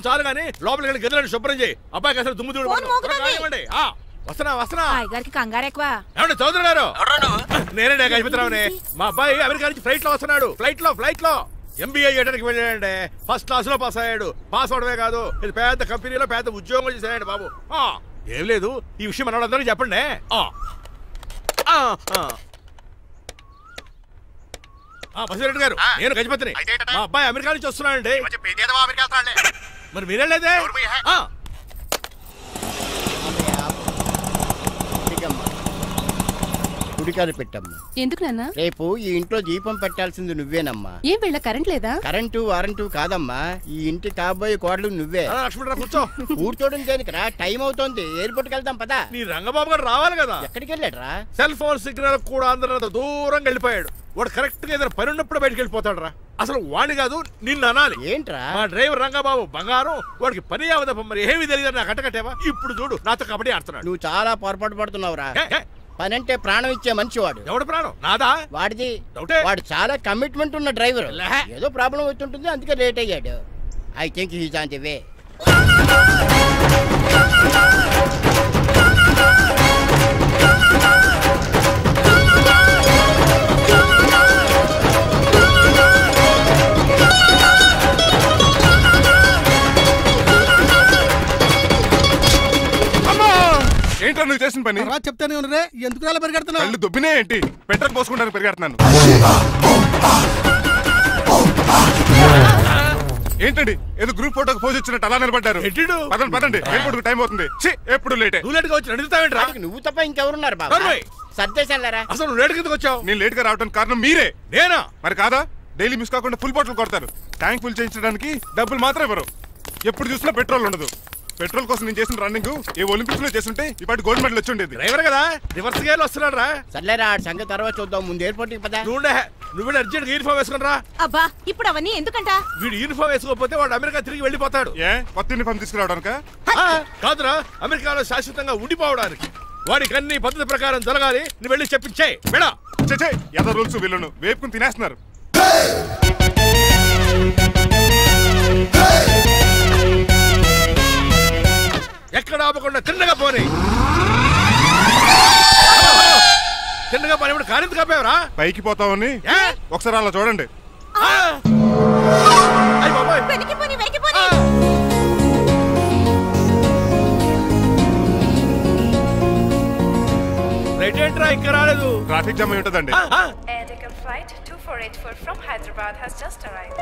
చాలు కానీ లోపలికి గదిలో శుభ్రం చేయి. అబ్బాయికి అసలు దుమ్ము దూడు వస్తున్నా. గారికి కంగారు ఎక్కువ. ఏమండి చౌదరి గారు? నేనే గజపతిరావుని. మా అబ్బాయి అమెరికా నుంచి ఫ్లైట్ లో వస్తున్నాడు. ఫ్లైట్ లో MBA చేయడానికి వెళ్ళాడండి. ఫస్ట్ క్లాస్ లో పాస్ అయ్యాడు. పాస్ అవడమే కాదు, ఇది పెద్ద కంపెనీలో పెద్ద ఉద్యోగం చేశాడు బాబు. ఏం లేదు, ఈ విషయం మన వాళ్ళందరికీ చెప్పండి. బసిరెడ్డి గారు, నేను గజపతిని. మా అబ్బాయి అమెరికా నుంచి వస్తున్నాడండి. మరి మీరేలేదే? గుడికాడ పెట్టమ్మా. ఎందుకు నాన్న? రేపు ఈ ఇంట్లో దీపం పెట్టాల్సింది నువ్వేనమ్మా. ఏం వీళ్ళ కరెంట్ లేదా? కరెంటు వారంటూ కాదమ్మా, ఈ ఇంటి కాబోయే కోడలు నువ్వే. కూర్చో. కూర్చోడం దేనికిరా? టైం అవుతోంది, ఎయిర్పోర్ట్ కి వెళ్దాం పదా. నీ రంగబాబు గారు రావాలి కదా. ఎక్కడికి వెళ్ళాడురా? సెల్ ఫోన్ సిగ్నల్ కూడా అందరూ దూరంగా వెళ్ళిపోయాడు. వాడు కరెక్ట్ గా ఏదైనా పని ఉన్నప్పుడు బయటకు వెళ్ళిపోతాడు రా. అసలు వాణి కాదు, నిన్ను అనాలి. ఏంట్రా? మా డ్రైవర్ రంగబాబు బంగారం. వాడికి పని అవదప్ప, మరి ఏమీ తెలియదు. నాకు కట్టకట్టేవా? ఇప్పుడు చూడు, నాతో కబడ్డీ ఆడుతున్నాడు. నువ్వు చాలా పొరపాటు పడుతున్నావురా. పని అంటే ప్రాణం ఇచ్చే మనిషి వాడు. ఎవడు ప్రాణం? నాదా? వాడిది. వాడు చాలా కమిట్మెంట్ ఉన్న డ్రైవర్. ఏదో ప్రాబ్లం అవుతుంటుంది, అందుకే లేట్ అయ్యాడు. I think he's on the way. ఏంటో నువ్వు చేసిన పని? చెప్తానే ఉన్నదే, ఎందుకు అలా పరిగెడుతున్నావు? కళ్ళు దుబ్బినే ఏంటి? పెట్రోల్ పోసుకుంటాను పరిగెడుతున్నాను. ఏంటండి ఏదో గ్రూప్ ఫోటోకి పోజ్ ఇచ్చినట్టు అలా నిలబడ్డారు? పదండి, ఎయిర్పోర్ట్ టైం అవుతుంది. ఎప్పుడు లేట్. నువ్వు తప్ప ఇంకెవరున్నారు బాబా? సర్దేశారా? అసలు లేట్ కిందకు వచ్చావు? నేను లేట్ గా రావడానికి కారణం మీరే. నేనా? మరి కాదా? డైలీ మిస్ కాకుండా ఫుల్ బాటిల్ కొడతారు. ట్యాంక్ ఫుల్ చేయించడానికి డబ్బులు మాత్రం ఇవ్వరు. ఎప్పుడు చూసినా పెట్రోల్ ఉండదు. పెట్రోల్ కోసం నేను చేసిన రన్నింగ్ ఏ ఒలింపిక్స్ లో చేస్తుంటే ఇప్పటి గోల్డ్ మెడల్ వచ్చి ఉండేది. డ్రైవర్ కదా, రివర్స్ గేర్ వస్తున్నాడు రా. సర్లేరా, సంగతి తర్వాత చూద్దాం, ముందు ఎయిర్పోర్ట్ కి పదా. నువ్వు అర్జెంట్ యూనిఫామ్ వేసుకుని రా. అబ్బా, ఇప్పుడు అవన్నీ ఎందుకంట? వీడు యూనిఫామ్ వేసుకోకపోతే వాడు అమెరికా తిరిగి వెళ్ళిపోతాడు. కొత్త యూనిఫామ్ తీసుకురావడానికా? కాదురా, అమెరికాలో శాశ్వతంగా ఉండిపోవడానికి. వాడికి అన్ని పద్ధతి ప్రకారం జరగాలి. నువ్వు వెళ్ళి చెప్పించే మేడా. ఏదో రూల్స్ వీళ్ళను వేపుకుని తినేస్తున్నారు. ఎక్కడ ఆపకుండా తిన్నగా పోనీ. తిన్నగా పని కారింత కాపేవరా? పైకి పోతావని ఒకసారి అలా చూడండి. రైట్ ఏంట్రా ఇంకా రాలేదు? ట్రాఫిక్ జామ్ అయి ఉంటదండి. Flight 2484 from Hyderabad has just arrived.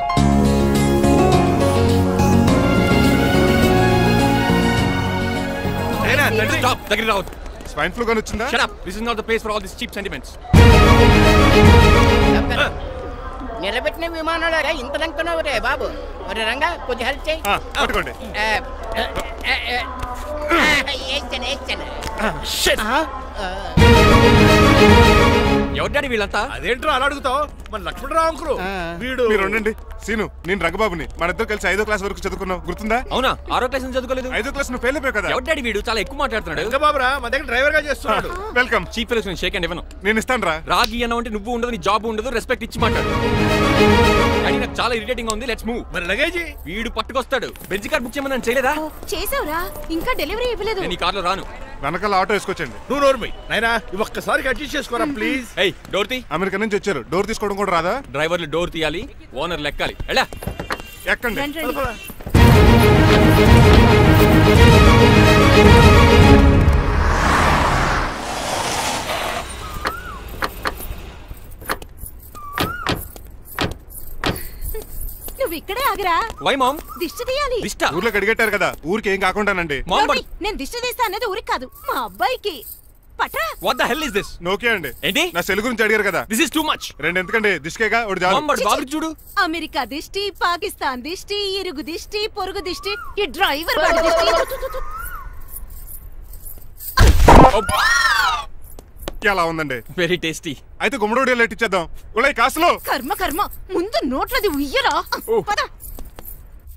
Stop! Take it out. Swine flu gun వచ్చిందా? Shut up! This is not the place for all these cheap sentiments. నిలబెట్టిన విమానాలు ఇంత లంకున్నావు రే బాబు. మరి రంగా కొంచెం హెల్ప్ చేయి. పట్టుకోండి. ఎవరు డాడీ వీళ్ళంతా? అదేంట్రా అలా అడుగుతావు? మన లక్ష్మణరావు అంకులు వీడు. మీరు ఉండండి. సీను, నేను రంగబాబుని. మన ఇద్దరు కలిసి 5వ క్లాస్ వరకు చదువుకున్నాం, గుర్తుందా? అవునా? 6వ క్లాస్ చదువుకోలేదు. 5వ క్లాస్ నువ్వు ఫెయిల్ అయిపోయావు కదా. ఎవరు డాడీ వీడు? చాలా ఎక్కువ మాట్లాడుతున్నాడు. రంగబాబురా, మన దగ్గర డ్రైవర్ గా చేస్తున్నాడు. వెల్కమ్. చీఫ్ ఫెలోస్ నేను షేక్ హ్యాండ్ ఇవ్వను. నేను ఇస్తాను రా. రాగి అన్న అంటే నువ్వు ఉండదు, నీ జాబ్ ఉండదు, రెస్పెక్ట్ ఇచ్చి మాట్లాడు. డాడీ నాకు చాలా ఇరిటేటింగ్ గా ఉంది. Let's move. మరి లగేజీ వీడు పట్టుకొస్తాడు. బెంజ్ కార్ బుక్ చేయమని చేయలేదా? చేసావురా, ఇంకా డెలివరీ ఇవ్వలేదు. నేను ఈ కార్లో రాను. వెనకాల ఆటో వేసుకొచ్చండి. నువ్వు నోర్మి నాయనా, ఒక్కసారి అడ్జస్ట్ చేసుకోరా ప్లీజ్. ఏయ్, డోర్ తీ. అమెరికా నుంచి వచ్చారు, డోర్ తీసుకోవడం కూడా రాదా? డ్రైవర్లు డోర్ తీయాలి, ఓనర్ లెక్కాలి. ఎలా ఎక్కండి. నువ్వు ఇక్కడే ఆగరా. Why mom? దిష్టి తీయాలి. దిష్ట? ఊర్లో కడిగట్టారు కదా, ఊరికి ఏం కాకుండానండి. నేను దిష్టి తీస్తా అనేది ఊరికి కాదు, మా అబ్బాయికి. పట్రా. What the hell is this? నోకే అండి. ఏంటి? నా సెల్ గురించి అడిగారు కదా. This is too much. రెండు ఎందుకండి, దిష్కేగా ఒకటి చాలు. బాబు చూడు, అమెరికా దిష్టి, పాకిస్తాన్ దిష్టి, ఇరుగు దిష్టి, పొరుగు దిష్టి, ఈ డ్రైవర్ వాడి దిష్టి. ఎలా ఉందండి? Very tasty. అయితే గుమ్మడి లెట్ ఇచ్చేద్దాం. ఉలై కాసులో. కర్మ కర్మ, ముందు నోట్లది ఉయ్యరా. పద.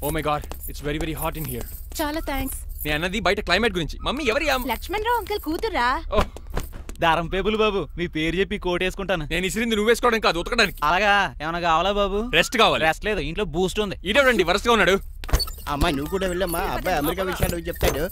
Oh my God, it's very very hot in here. చాలా థాంక్స్. నేను అన్నది బయట క్లైమేట్ గురించి. మమ్మీ ఎవరి? లక్ష్మణరావు అంకుల్ కూతురా. దారం పేపులు బాబు, మీ పేరు చెప్పి కోట్ వేసుకుంటాను. నేను ఇసిరింది నువ్వు వేసుకోవడం కాదు, ఉతకడానికి. అలాగా? ఏమైనా కావాలా బాబు? రెస్ట్ కావాలి. రెస్ట్ లేదు, ఇంట్లో బూస్ట్ ఉంది. ఇదేనండి వరసగా ఉన్నాడు. అమ్మా నువ్వు కూడా వెళ్ళమ్మా, అబ్బాయి అమెరికా విషయాలు చెప్తాడు.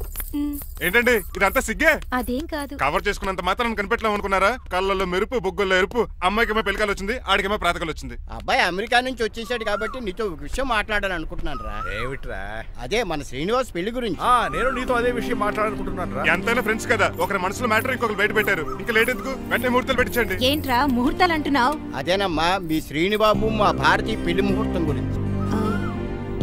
ఏంటండి ఇదంతా సిగ్గే? అదేం కాదు. కవర్ చేసుకున్నంత మాత్రం కనిపెట్టలేం అనుకున్నారా? కళ్ళల్లో మెరుపు, బొగ్గుల్లో ఎరుపు. అమ్మాయికేమో పెళ్ళికాలు వచ్చింది, ఆడికేమో ప్రాతకాలు వచ్చింది. అబ్బాయి అమెరికా నుంచి వచ్చేసాడు కాబట్టి నీతో ఒక విషయం మాట్లాడాలని అనుకుంటున్నాను రా. ఏమిట్రా? అదే మన శ్రీనివాస్ పెళ్లి గురించి. నేను నీతో అదే విషయం మాట్లాడాలనుకుంటున్నాను రా. ఎంతైనా ఫ్రెండ్స్ కదా, ఒకరి మనసులో మ్యాటర్ ఇంకొకరు బయట పెట్టారు. ఇంకా లేట్ ఎందుకు, వెంటనే ముహూర్తాలు పెట్టించండి. ఏంట్రా ముహూర్తాలు అంటున్నావు? అదేనమ్మా మీ శ్రీనిబాబు మా భారతి పెళ్లి ముహూర్తం గురించి.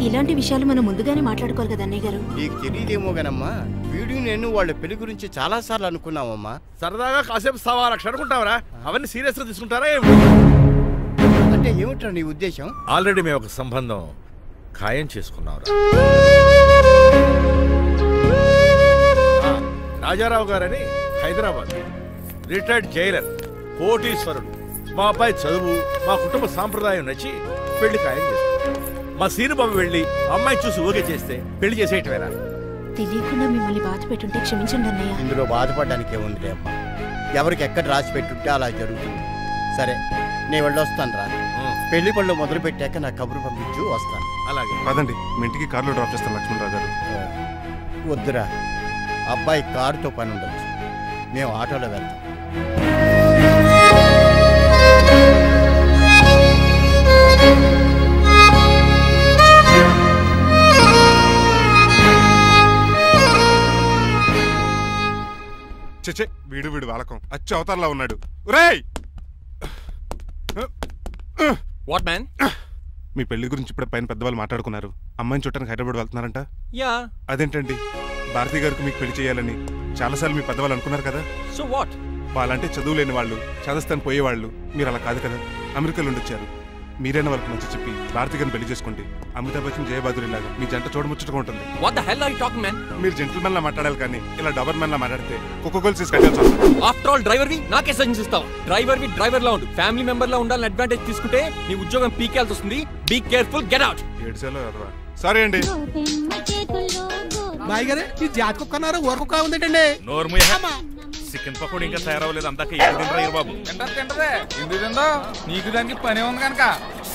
ఇలాంటి విషయాలు మనం ముందుగానే మాట్లాడుకోవాలి కదా అన్నయ్య గారు. నీకు తెలియదేమో గనమ్మా, వీడియో నేను వాళ్ళ పెళ్లి గురించి చాలా సార్లు అనుకున్నామమ్మా. సరదాగా కాసేపు 1.25 అనుకుంటావరా? అవన్నీ సీరియస్ గా తీసుకుంటారా? అంటే ఏమిట్రా నీ ఉద్దేశం? ఆల్రెడీ మేము ఒక సంబంధం ఖాయం చేసుకున్నాం. రాజారావు గారని హైదరాబాద్ రిటైర్డ్ జైలర్, కోటీశ్వరుడు. మా అబ్బాయి చదువు, మా కుటుంబ సాంప్రదాయం నచ్చి పెళ్లి ఖాయం చేసుకున్నాం. మా సీనుబాబు వెళ్ళి అమ్మాయి చూసి ఓకే చేస్తే పెళ్లి చేసేయటమేనా? తెలియకుండా మిమ్మల్ని బాధ పెట్టుంటే క్షమించండి అన్నయ్య. ఇందులో బాధపడడానికి ఏముందిలే అమ్మా, ఎవరికి ఎక్కడ రాసి పెట్టుంటే అలా జరుగుతుంది. సరే నేను వెళ్ళొస్తాను రా. పెళ్లి పళ్ళు మొదలు పెట్టాక నా కబురు పంపించు, వస్తాను. అలాగే పదండి, మీ ఇంటికి కార్లో డ్రాప్ చేస్తాను లక్ష్మణరావు గారు. వద్దురా, అబ్బాయి కారుతో పని ఉండొచ్చు, మేము ఆటోలో వెళ్తాం. చచ్చే, వీడు వాలకం అచ్చు అవతారంలో ఉన్నాడు. రేయ్ వాట్ మ్యాన్? మీ పెళ్లి గురించి ఇప్పుడు పైన పెద్దవాళ్ళు మాట్లాడుకున్నారు. అమ్మాయిని చూడటానికి హైదరాబాద్ వెళ్తున్నారంట. యా. అదేంటండి, భారతి గారికి మీకు పెళ్లి చేయాలని చాలాసార్లు మీ పెద్దవాళ్ళు అనుకున్నారు కదా. So what? వాళ్ళంటే చదువు లేని వాళ్ళు, చదస్తాను పోయేవాళ్ళు. మీరు అలా కాదు కదా, అమెరికాలో ఉండొచ్చారు. మీరైనా వాళ్ళకి మంచి చెప్పి భారతి గారిని పెళ్లి చేసుకోండి. అమితాబ్ బచ్చన్, జయబాదురి లాగా మీ జంట చూడముచ్చటగా ఉంటుంది. What the hell are you talking man? మీరు జెంటిల్మెన్ లా మాట్లాడాలి కానీ ఇలా డబర్ మ్యాన్ లా మాట్లాడితే కుక్కగోల్స్ కట్టాల్సి వస్తుంది. ఆఫ్టర్ ఆల్ డ్రైవర్ వి నాకే సజెషన్ ఇస్తావా? డ్రైవర్ లా ఉండు. ఫ్యామిలీ మెంబర్ లా ఉండాలని అడ్వాంటేజ్ తీసుకుంటే నీ ఉద్యోగం పీకేల్సి వస్తుంది. Be careful, get out. ఏడ్చేలో కదరా. సారీ అండి. బాయ్ గారే ఈ జాతి కుక్కన్నారు ఊరకుక్క ఉందేంటండి? చికెన్ పకోడీ ఇంకా తయారవ్వలేదు. అందాక బాబు తింటదే ఎందుకు తిందో? నీకు దానికి పనే ఉంది కనుక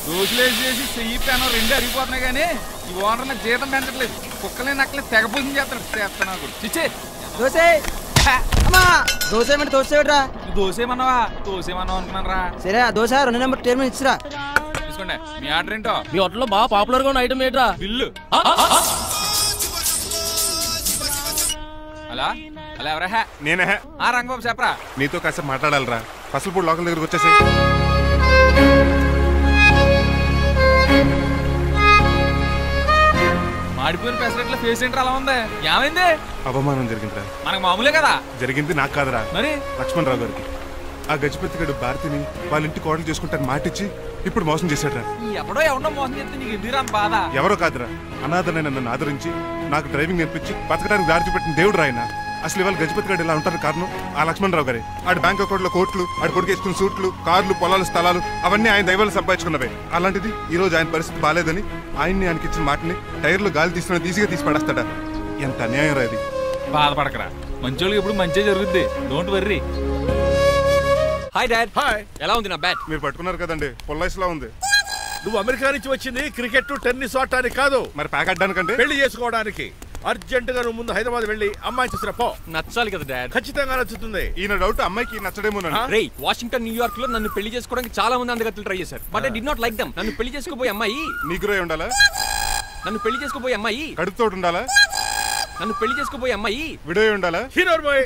దోశలేసి చెయ్యి పెనం 2 అరిగిపోతున్నాయి. కానీ ఈ ఓనర్ నాకు జీతం పెంచట్లేదు. కుక్కలే నక్కలే తెగ పూజం చేస్తున్నాడు. చిచ్చే దోసేమన్నావా? దోసేమన్నావు అనుకున్నాను రా. సరే ఆ దోశ 2 నెంబర్ టేబుల్ ఇచ్చిరా. తీసుకోండి. మీ ఆర్డర్ ఏంటో? మీ హోటల్లో బాగా పాపులర్ గా ఉన్న ఐటమ్ ఏంట్రా? బిల్లు. అలా అలా ఎవరా? నేనే. రంగబాబు చెప్పరా. నీతో కాసేపు మాట్లాడాలరా. ఫసల్పూడి లోకల్ దగ్గరకు వచ్చేసి మాడిపోయిన పెసరట్ల ఫేస్ ఏంటర్ అలా ఉంది? ఏమైంది? అవమానం జరిగిందిరా. మనకు మామూలే కదా. జరిగింది నాకు కాదురా, మరి లక్ష్మణరావు గారికి. ఆ గజపతిగడు భారతిని వాళ్ళ ఇంటి కోడలు చేసుకుంటాను మాటిచ్చి ఇప్పుడు మోసం చేశాడ్రా. ఎవడో మోసం చేస్తే నీకు ఎందుకు బాధ? ఎవరో కాదురా, అనాథనైన నన్ను ఆదరించి నాకు డ్రైవింగ్ నేర్పించి బతకడానికి దారి చూపెట్టిన దేవుడు రాయన. అసలు ఇవాళ గజపతి గారు ఇలా ఉంటారు కారణం ఆ లక్ష్మణరావు గారే. ఆడి బ్యాంక్ అకౌంట్ లో కోట్లు, ఆడి కొడుకు వేసుకున్న సూట్లు, కార్లు, పొలాలు, స్థలాలు అవన్నీ ఆయన దైవాలు సంపాదించుకున్నవే. అలాంటిది ఈ రోజు ఆయన పరిస్థితి బాలేదని ఆయన్ని ఆయనకి ఇచ్చిన మాటని టైర్లు గాలి తీస్తున్న ఈజీగా తీసి పడేస్తాడా? ఎంత అన్యాయం రా ఇది. బాధపడకరా, మంచోళ్ళకి ఇప్పుడు మంచి జరుగుద్ది. Don't worry. Hi dad. Hi. ఎలా ఉంది నా బ్యాట్? మీరు పట్టుకున్నారు కదండి, పొల్లైస్ లా ఉంది. నువ్వు అమెరికా నుంచి వచ్చింది క్రికెట్ టెన్నిస్ ఆడటానికి కాదు, మరి ప్యాక్ అడ్డానికంటే పెళ్లి చేసుకోవడానికి. అర్జెంట్ గా నువ్వు ముందు హైదరాబాద్ వెళ్ళి అమ్మాయి చూసిరా పో. నచ్చాలి కదా డాడ్. ఖచ్చితంగా నచ్చుతుంది. ఈయన డౌట్ అమ్మాయికి నచ్చడేమోనండి. రే, వాషింగ్టన్, న్యూయార్క్ లో నన్ను పెళ్లి చేసుకోవడానికి చాలా మంది అందగత్తలు ట్రై చేశారు. But I did not like them. నన్ను పెళ్లి చేసుకోబోయే అమ్మాయి నీగురై ఉండాలా? నన్ను పెళ్లి చేసుకోబోయే అమ్మాయి కడుపుతోటి ఉండాలా? నన్ను పెళ్లి చేసుకోబోయే అమ్మాయి విడోయ్ ఉండాలా? హీరోర్ బాయ్.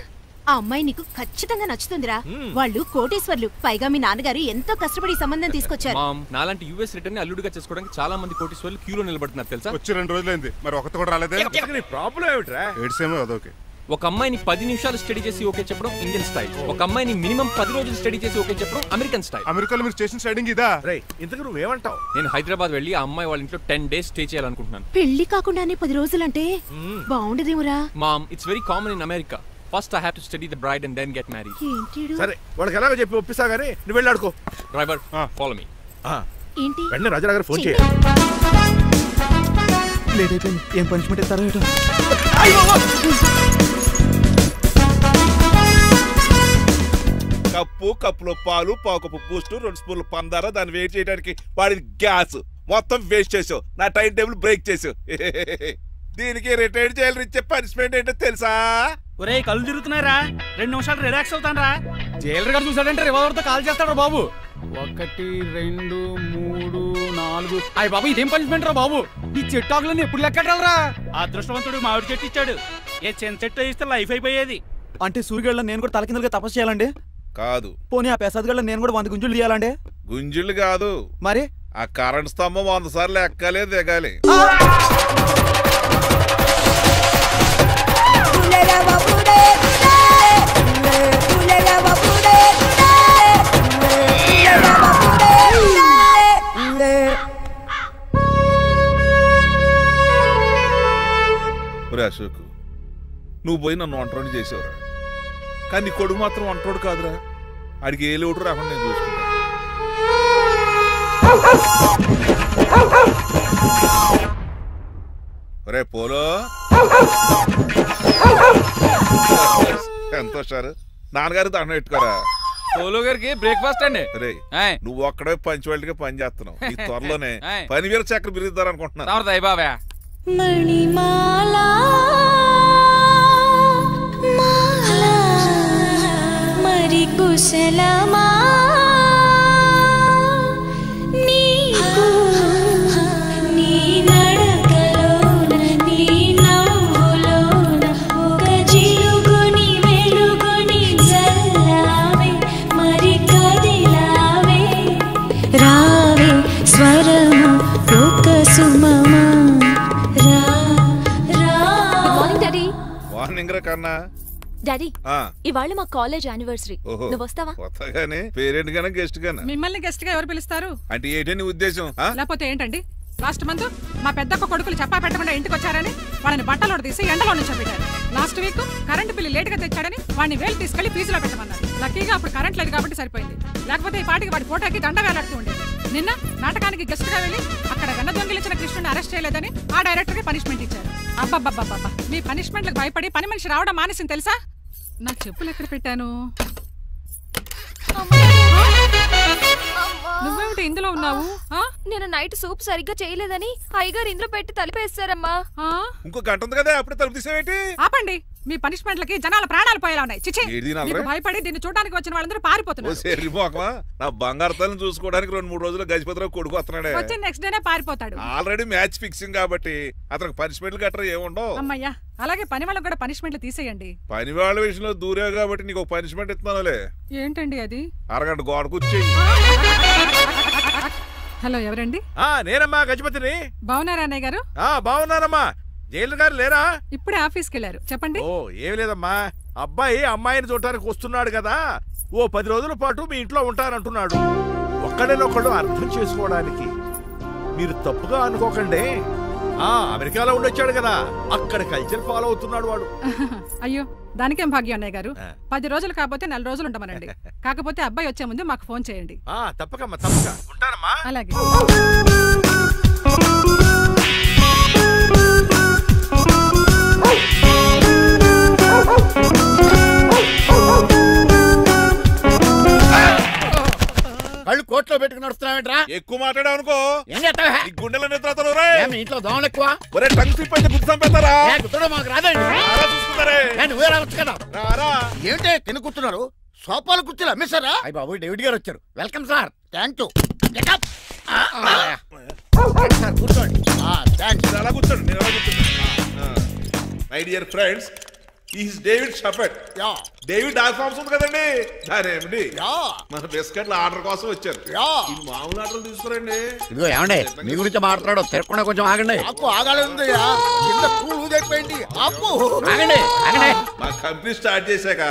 ఆ అమ్మాయి నీకు ఖచ్చితంగా నచ్చుతుందిరా. వాళ్ళు కోటీశ్వర్లు. పైగా మీ నాన్నగారు ఎంతో కష్టపడి సంబంధం తీసుకొచ్చారు. మామ్, నాలాంటి యుఎస్ రిటర్న్ ని అల్లుడిగా చేసుకోవడానికి చాలా మంది కోటీశ్వర్లు క్యూలో నిలబడుతున్నారు తెలుసా? వచ్చి 2 రోజులైంది, మరి ఒకటి కూడా రాలేదే. నీ ప్రాబ్లం ఏమిట్రా? ఏడ్సేమో అదొకే. ఒక అమ్మాయిని 10 నిమిషాలు స్టడీ చేసి ఓకే చెప్పడం ఇండియన్ స్టైల్. ఒక అమ్మాయిని మినిమం 10 రోజులు స్టడీ చేసి ఓకే చెప్పడం అమెరికన్ స్టైల్. అమెరికాలో మీరు స్టేషన్ స్టైడింగ్ ఇదా? రే, ఇంతకు నువ్వేమంటావు? నేను హైదరాబాద్ వెళ్ళి ఆ అమ్మాయి వాళ్ళ ఇంట్లో 10 days స్టే చేయాలనుకుంటున్నాను. పెళ్లి కాకుండానే 10 రోజులంటే బాగుండదేమురా? Mom, it's very common in America. First I have to study the bride and then get married. సరే, వాళ్ళకి ఎలాగో చెప్పి ఒప్పిస్తా గానీ నువ్వు వెళ్ళి ఆడుకో. Driver, follow me. ఏంటి? వెంటనే రాజారావు గారు ఫోన్ చేయాలి. లేట్ అయిపోయింది. ఏం పనిష్మెంట్ ఇస్తారో ఏటో. కప్పులో పాలు, పావుకప్పు బూస్ట్, 2 స్పూన్లు పందార, దాన్ని వెయిట్ చేయడానికి వాడి గ్యాస్ మొత్తం వేస్ట్ చేసావు. నా టైం టేబుల్ బ్రేక్ చేసావు. దీనికి రిటైర్డ్ జైలు ఇచ్చే పనిష్మెంట్ ఏంటో తెలుసా? ఒరే కళ్ళు తిరుగుతున్నారా, 2 నిమిషాలు రిలాక్స్ అవుతానరా. జైలర్ గారు చూసాడంటే రివాల్వర్తో కాల్ చేస్తాడు బాబు. 1 2 3 4 అయ్య బాబు, ఇదేం పనిష్మెంట్ రా బాబు. ఈ చెట్టాకులన్నీ ఎప్పుడు లెక్కట్రా. అదృష్టవంతుడు మామిడి చెట్టు ఇచ్చాడు. ఏ చిన్న చెట్టు ఇస్తే లైఫ్ అయిపోయేది. అంటే సూర్యుగళ్ళ నేను కూడా తలకిందలుగా తపస్సు చేయాలండి? కాదు. పోనీ ఆ పెసాద్ నేను కూడా 100 గుంజులు తీయాలండి? గుంజులు కాదు, మరి ఆ కరెంట్ స్తంభం 100 సార్లు ఎక్కాలి దిగాలి. అశోక్, నువ్వు పోయి నన్ను ఒంటరోని చేసావురా, కానీ నీ కొడుకు మాత్రం ఒంటరోడు కాదురా. ఆడికి ఏ లోటు రాకుండా నేను చూసుకుంటా. రే పోలో, ఎంత వచ్చారు? నాన్నగారు దండం పెట్టుకోరా. పోలో గారికి బ్రేక్ఫాస్ట్ అండి. రే నువ్వు ఒక్కడే పంచువాళ్ళకి పని చేస్తున్నావు. ఈ త్వరలోనే 10,000 చక్రం బిరుగుతారు అనుకుంటున్నా. బాబా మణిమాలా మరి కుశలమా నీకు నీ నడకలోన నీ నవ్వులోన ఒక జిలుగుని వెలుగుని జల్లావే మరి కదిలావే రావే స్వరము ఒక సుమమా. డాడీ, ఇవాళ మా కాలేజ్ యానివర్సరీ. నువ్వు వస్తావా? వస్తాగానే పేరెంట్ గానా గెస్ట్ గానా? మిమ్మల్ని గెస్ట్ గా ఎవరు పిలుస్తారు? అంటే ఏంటని ఉద్దేశం? లేకపోతే ఏంటండి, లాస్ట్ మంత్ మా పెద్దక్క కొడుకులు చెప్పా పెట్టకుండా ఇంటికి వచ్చారని వాళ్ళని బట్టలోడు తీసి ఎండలో నుంచోబెట్టారు. Last week current bill late గా తెచ్చాడని వాడిని వేలు తీసుకెళ్లి ఫీజులో పెట్టమన్నారు. లక్కీగా అప్పుడు కరెంట్ లేదు కాబట్టి సరిపోయింది, లేకపోతే ఈ పాటికి వాడి ఫోటోకి దండ వేలాడుతూ ఉండేది. నిన్న నాటకానికి గెస్ట్ గా వెళ్ళి అక్కడ వెన్న దొంగిలించిన కృష్ణుని అరెస్ట్ చేయలేదని ఆ డైరెక్టర్ కి పనిష్మెంట్ ఇచ్చారు. అబ్బబ్బబ్బబ్బా, మీ పనిష్మెంట్లకు భయపడి పని మనిషి రావడం మానేసింది తెలుసా? నా చెప్పులు ఎక్కడ పెట్టాను? నువ్వేమిటి ఇందులో ఉన్నావు? నేను నైట్ సూప్ సరిగ్గా చేయలేదని అయ్యగారు ఇందులో పెట్టి తలిపేస్తారమ్మా. ఇంకో గంట ఉంది కదా, అప్పుడు తలుపు తీసేవేంటి? ఆపండి, మీ పనిష్మెంట్లకి జనాల ప్రాణాలు పోయేలా ఉన్నాయి. చిచి, భయపడి దీన్ని చూడడానికి వచ్చిన వాళ్ళందరూ పారిపోతున్నారు. నా బంగారు తల్లిని చూసుకోవడానికి 2-3 రోజులు గజపతిరావు కొడుకు వస్తున్నాడే. వచ్చి నెక్స్ట్ డేనే పారిపోతాడు. ఆల్రెడీ మ్యాచ్ ఫిక్సింగ్ కాబట్టి అతనికి పనిష్మెంట్లు గట్రా ఏముండవు. అమ్మయ్యా, అలాగే పని వాళ్ళకి కూడా పనిష్మెంట్లు తీసేయండి. పని వాళ్ళ విషయంలో దూరే కాబట్టి నీకు ఒక పనిష్మెంట్ ఇస్తున్నానులే. ఏంటండి అది? అరగంట గోడ కూర్చేయి. హలో, ఎవరండి? నేనమ్మా, గజపతిని. బాగున్నారా అన్నయ్య గారు? బాగున్నానమ్మా. జైలు గారు లేరా? ఇప్పుడే ఆఫీస్కి వెళ్ళారు. చెప్పండి. ఓ ఏం లేదమ్మా, అబ్బాయి అమ్మాయిని చూడటానికి వస్తున్నాడు కదా, ఓ 10 రోజుల పాటు మీ ఇంట్లో ఉంటానంటున్నాడు. ఒక్కడేనొక్కడు అర్థం చేసుకోవడానికి మీరు తప్పుగా అనుకోకండి. అమెరికాలో ఉండొచ్చాడు కదా, అక్కడ కల్చర్ ఫాలో అవుతున్నాడు వాడు. అయ్యో, దానికేం భాగ్యం అన్నయ్య గారు. 10 రోజులు కాకపోతే 4 రోజులు ఉంటామనండి. కాకపోతే అబ్బాయి వచ్చే ముందు మాకు ఫోన్ చేయండి. తప్పకమ్మా, తప్పక ఉంటానమ్మా. అలాగే. కళ్ళు కోట్లో పెట్టుకుని నడుస్తున్నావేంట్రా? ఎక్కువ మాట్లాడావు అనుకో గుండెల నిద్రతలు. ఇంట్లో దోమలు ఎక్కువ. ఒరే టంగ్ స్లిప్ అయితే గుర్తు చంపేస్తారా? గుర్తుడు మాకు రాదండి. చూసుకున్నారే, నువ్వే రావచ్చు కదా. ఏంటే కింద కూర్చున్నారు? సోఫాలు కూర్చొని అమ్మేశారా? అయ్యి బాబు, డేవిడ్ గారు వచ్చారు. Welcome sir. Thank you. కూర్చోండి. అలా కూర్చోండి, నేను అలా కూర్చోండి. My dear friends, is David Shaffet. David dog farms ఉంది కదండి, దానేమిటి మన బిస్కెట్ల ఆర్డర్ కోసం వచ్చారు. మామూలు ఆర్డర్ తీసుకురండి. ఇదిగో ఏమండి, మీ గురించి మాట్లాడు, తిరగకుండా కొంచెం ఆగండి. మా కంపెనీ స్టార్ట్ చేశాక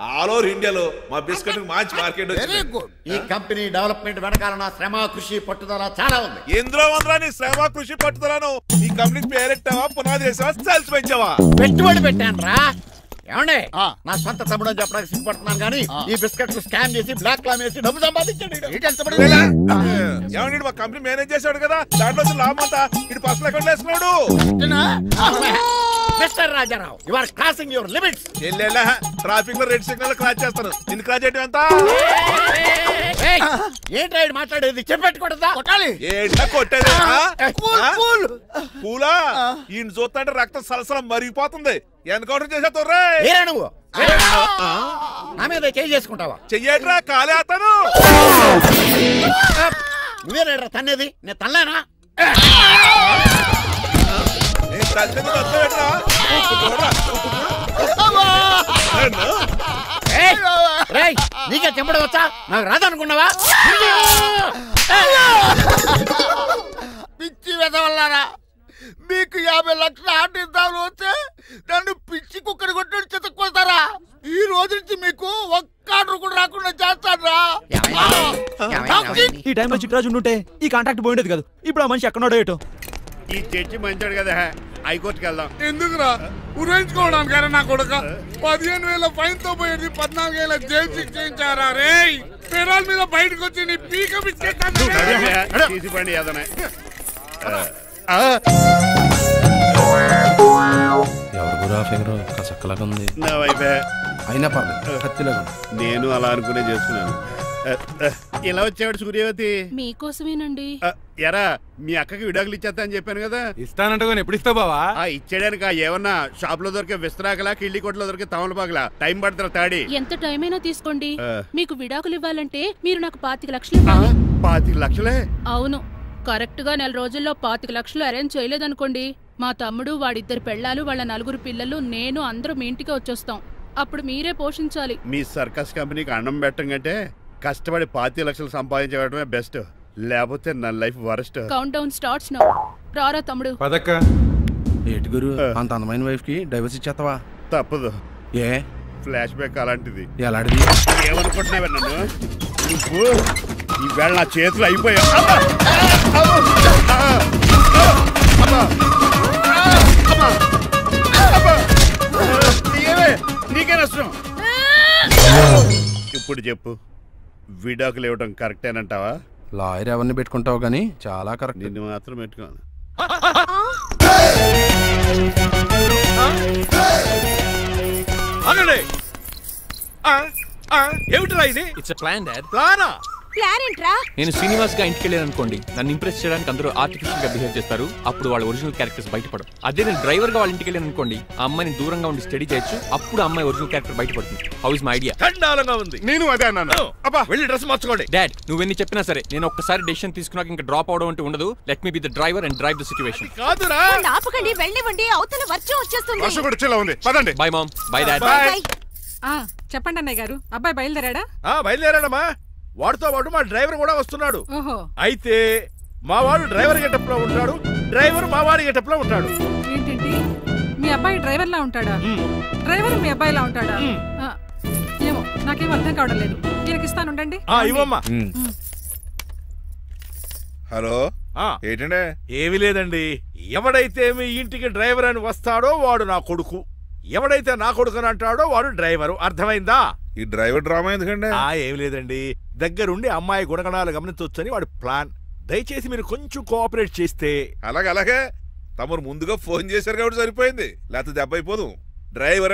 ఆల్ ఓవర్ ఇండియాలో మా బిస్కెట్ మంచి మార్కెట్ వచ్చింది. ఈ కంపెనీ డెవలప్మెంట్ వెనకాల నా శ్రమ, కృషి, పట్టుదల చాలా ఉంది. ఎందులో ఉందిరా నీ శ్రమ, కృషి, పట్టుదలను? ఈ కంపెనీ పేరెట్టావా, పునాది వేసావా, సేల్స్ పెంచావా? పెట్టుబడి పెట్టాను రా. ఏమండి, నా సొంత తమ్ముడు అని చెప్పడానికి సిగ్గుపడుతున్నాను కానీ ఈ బిస్కెట్ స్కామ్ చేసి బ్లాక్ క్లామ్ వేసి డబ్బు సంపాదించండి. ఏమండి, మా కంపెనీ మేనేజ్ చేశాడు కదా, దాంట్లో లాభం అంతా ఇటు పర్సనల్ అకౌంట్ వేసుకున్నాడు. Mister Rajarao you are crossing your limits. చెల్లెళ్ళ ట్రాఫిక్ లో రెడ్ సిగ్నల్ క్రాస్ చేస్తాను. నిన్ను క్రాస్ చేయడం ఎంత? ఏంట్రా ఇది మాట్లాడేది? చెప్పెట్టుకూడదా? కొట్టాలి. ఏంటా కొట్టేది? పూలా ఈయన చూస్తుంటే రక్తం సలసలం మరిగిపోతుంది. ఎన్కౌంటర్ చేసేస్తావు రే. నువ్వు నా మీద చేయి చేసుకుంటావా? చెయ్యట్రా కాలేస్తాను. నువ్వేనా తన్నేది? నేను తనలేనా? నీకే చెంపడం వచ్చా? నాకు రాదనుకున్నావా? పిచ్చి వెదవల్లారా, మీకు 50 లక్షల ఆటిద్దాలు వస్తే నన్ను పిచ్చి కుక్కని కొట్టి చెతక్కుపోతారా? ఈ రోజు నుంచి మీకు ఒక్క ఆర్డర్ కూడా రాకుండా చేస్తారా? ఈ టైంలో చిట్రాజు ఉంటే ఈ కాంట్రాక్ట్ పోయిండేది కదా. ఇప్పుడు ఆ మనిషి ఎక్కడో ఏటో. ఈ చర్చి మంచాడు కదా, హైకోర్టుకి వెళ్దాం. ఎందుకురా ఉరేంచుకోవడానికి? నా కొడుక 15,000 ఫైన్ తో పోయేది 14,000 జైలు శిక్ష చేయించారా రే? పెరాల్ మీద బయటకు వచ్చి నీ పీక తీసిపండి ఏదైనా. ఎవరు గురా ఫింగర్ కసక్కలాగా ఉంది. నా వైపే అయినా పర్లేదు, కత్తిలాగా. నేను అలా అనుకునే చేస్తున్నాను. ఇలా వచ్చాడు సూర్యవతి. మీకోసమేనండి. ఎరా మీ అక్కకి విడాకులు ఇచ్చేస్తా అని చెప్పాను కదా. ఇస్తానంటే ఎప్పుడు ఇస్తావు బావా? ఇచ్చేయడానికి ఏమన్నా షాప్ లో దొరికే విస్తరాకలా, కిళ్ళి కొట్లో దొరికే తమలపాకలా టైం పడుతున్నా తాడి. ఎంత టైం అయినా తీసుకోండి. మీకు విడాకులు ఇవ్వాలంటే మీరు నాకు 25 లక్షలు ఇవ్వాలి. 25 లక్షలే? అవును. కరెక్ట్ గా 4 రోజుల్లో 25 లక్షలు అరేంజ్ చేయలేదనుకోండి, మా తమ్ముడు, వాడిద్దరు పెళ్ళాలు, వాళ్ళ 4 పిల్లలు, నేను అందరూ మీ ఇంటికి వచ్చేస్తాం. అప్పుడు మీరే పోషించాలి. మీ సర్కస్ కంపెనీకి అన్నం పెట్టం కంటే కష్టపడి 25 లక్షలు సంపాదించడమే బెస్ట్. లేకపోతే నా life worst. Count down starts now. రారా తమ్ముడు. పదక్క. ఏటి గురు, అంత అందమైన వైఫ్ కి డైవర్స్ ఇచ్చేస్తావా? తప్పదు. ఏ ఫ్లాష్ బ్యాక్ అలాంటిది. ఎలాంటిది? ఏమనుకుంటున్నావా నన్ను? నువ్వు ఈవేళ నా చేతులు అయిపోయా. నీకే నష్టం. ఇప్పుడు చెప్పు, విడాకులు ఇవ్వడం కరెక్టేనంటావా? లాయర్ ఎవరిని పెట్టుకుంటావు గానీ చాలా కరెక్ట్. నిన్ను మాత్రం పెట్టుకోను. ఏమిట్రా ఇది? It's plan dad. ప్లానా? ప్లాన్ ఏంట్రా? నేను శ్రీనివాస్ గా ఇంటికి వెళ్ళాను అనుకోండి, నన్ను ఇంప్రెస్ చేయడానికి అందరూ ఆర్టిఫిషియల్ గా బిహేవ్ చేస్తారు. అప్పుడు వాళ్ళ ఒరిజినల్ క్యారెక్టర్స్ బయటపడవు. అదే నేను డ్రైవర్ గా వాళ్ళ ఇంటికి వెళ్ళాను అనుకోండి, ఆ అమ్మాయిని దూరంగా ఉండి స్టడీ చేయొచ్చు. అప్పుడు అమ్మాయి ఒరిజినల్ క్యారెక్టర్ బయటపడుతుంది. How is my idea? చండాలంగా ఉంది. నేను అదే అన్నాను. అబ్బా వెళ్ళి డ్రెస్ మార్చుకోండి. డాడ్ నువ్వెన్ని చెప్పినా సరే నేను ఒక్కసారి డెసిషన్ తీసుకున్నాక ఇంకా డ్రాప్ అవడం అంటే ఉండదు. Let me be the driver and drive the situation. కాదురా, ఆపకండి, వెళ్ళనివ్వండి. అవతల వర్షం వచ్చేస్తుంది. వర్షం కూడా వచ్చేలా ఉంది. పదండి. Bye mom. Bye dad. చెప్పండి అన్నయ్య గారు, అబ్బాయి బయలుదేరాడా? బయలుదేరాడమ్మా. వాడితో పాటు మా డ్రైవర్ కూడా వస్తున్నాడు. ఓహో. అయితే మా వాడు డ్రైవర్ గెటప్ లో ఉంటాడు, డ్రైవర్ మా వాడి గెటప్ లో ఉంటాడు. ఏంటండి, మీ అబ్బాయి డ్రైవర్ లా ఉంటాడా? డ్రైవర్ మీ అబ్బాయి లా ఉంటాడా? ఏమో నాకేం అర్థం కావడం లేదు. ఈయనకి ఇస్తాను, ఉండండి. ఇవ్వమ్మా. హలో, ఏంటంటే? ఏమీ లేదండి. ఎవడైతే మీ ఇంటికి డ్రైవర్ అని వస్తాడో వాడు నా కొడుకు, ఎవడైతే నా కొడుకు అని అంటాడో వాడు డ్రైవరు. అర్థమైందా? ఈ డ్రైవర్ డ్రామా ఎందుకండి? ఏమి లేదండి, దగ్గరుండి అమ్మాయి గుణగణాలు గమనించొచ్చని వాడి ప్లాన్. దయచేసి మీరు కొంచెం కోఆపరేట్ చేస్తే. అలాగే తమరు ముందుగా ఫోన్ చేశారు కాబట్టి సరిపోయింది, లేకపోతే దెబ్బ అయిపోదు. డ్రైవర్